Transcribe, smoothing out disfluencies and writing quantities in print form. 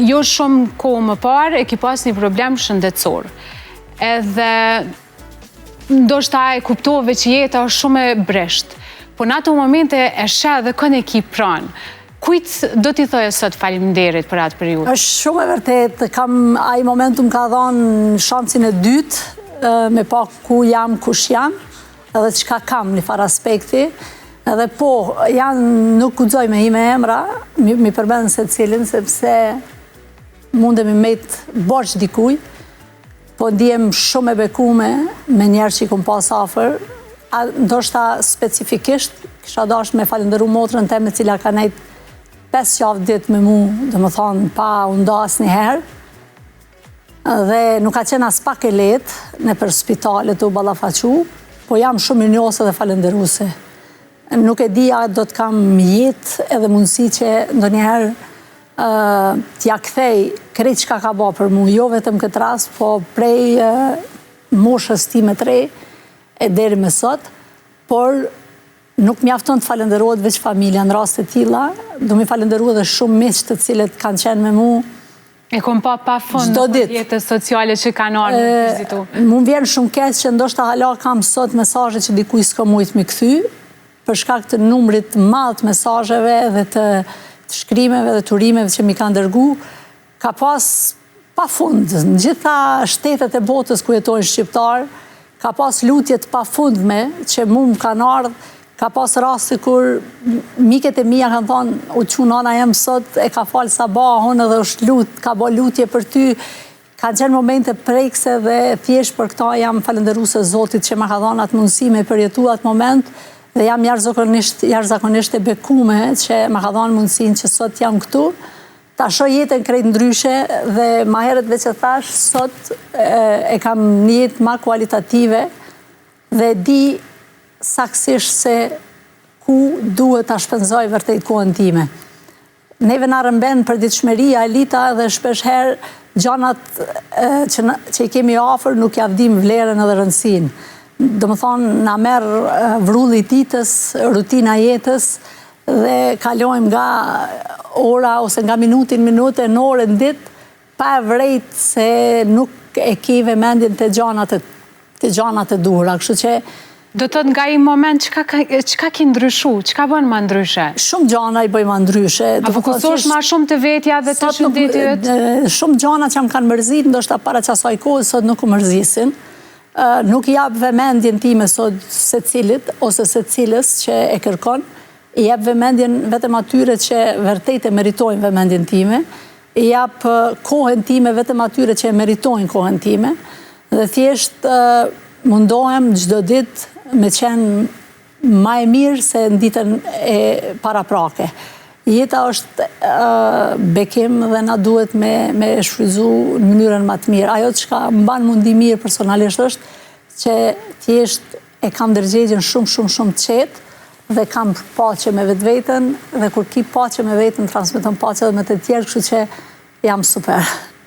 jo shumë kohë më parë, e ki pas një problem shëndetësor. Edhe ndoshta e kuptove që jeta është shumë e bresht. Po në ato momente e sheh dhe kënë e ki pranë. Kujt do t'i thoje sot faleminderit për atë periudhë? Është shumë e vërtet, ai momentum ka dhënë shansin e dytë me pa ku jam, kush jam, edhe çka kam në far aspekti. Edhe po, nuk guxoj me i me emra, mi përmend se cilin, sepse mundemi met borç dikuj, po ndihem shumë e bekume me njerë që i kom pas afër, ndoshta specifikisht, kisha dash me falenderu motrën te me cila ka nejt 5 javë ditë me mu, dhe më thonë, pa unda asnjëherë, dhe nuk ka qenë as pak e lehtë në për spitalet u ballafaqu, po jam shumë mirënjohëse dhe falenderuese. Nuk e dija do të kam jetë edhe mundësi që ndonjëherë t'ja kthej krejt çka ka bërë për mu, jo vetëm këtë rast, po prej moshës time të re e deri me sot, por nuk mjafton të falenderohet veç familja në raste tilla, do mi falenderohet edhe shumë miq të cilët kanë qenë me mu. E kom pa fund në jetës sociale që kanë ardhur në vizitu. Mu vjen shumë keq që ndoshta hala kam sot mesazhe që dikuj s'ka mujt me kthy, për shkak të numrit madh të mesazheve dhe të shkrimeve dhe turimeve që mi kanë dërgu, ka pas pa fund. Në gjitha shtetet e botës ku jetojnë shqiptar, ka pas lutjet pa fundme që mu më kanë ardhë, ka pas rasti kur miket e mia kanë thonë, u që nana jem sot, e ka falë sabahun edhe është ka bo lutje për ty, ka qenë momente prekse dhe thjesht për këta jam falenderuese Zotit që ma ka dhënë atë mundësi me përjetu atë moment, dhe jam jashtëzakonisht e bekume që ma ka dhënë mundësin që sot jam këtu. Ta shoh jetën krejt ndryshe dhe ma herët veç e thash, sot e kam një jetë ma kualitative dhe di saksisht se ku duhet ta shpenzoj vërtet kohën time. Neve na rëmben për ditëshmëria, Elita, dhe shpesh herë gjanat që i kemi afër nuk ja vdim vlerën edhe rëndësinë. Do më thonë, na merë vrulli ditës, rutina jetës, dhe kalojmë nga ora ose nga minutin minute në orën ditë, pa e vrejt se nuk e ki vëmendjen të gjanat e duhura. Kështu që do të nga i moment, qka ki ndryshu? Qka bën ma ndryshe? Shumë gjana i bëj ma ndryshe. A fokusosh ma shumë të vetja dhe të shëndetit? Shumë gjana që më kanë mërzit, ndoshta para qasaj kohës, sot nuk u mërzisin. Nuk i jap vëmendjen time sot se cilit, ose se cilës që e kërkon, i jap vëmendjen vetëm atyre që vërtet e meritojnë vëmendjen time, i jap kohën time vetëm atyre që e meritojnë kohën time, dhe thjesht mundohem çdo ditë me qenë ma e mirë se në ditën e paraprake. Jeta është bekim dhe na duhet me shfryzu në mënyrën më të mirë. Ajo që mban mundi mirë personalisht është që thjesht e kam ndërgjegjen shumë të qetë dhe kam paqe me vetveten dhe kur ki paqe me veten transmeton paqe edhe me të tjerë, kështu që jam super.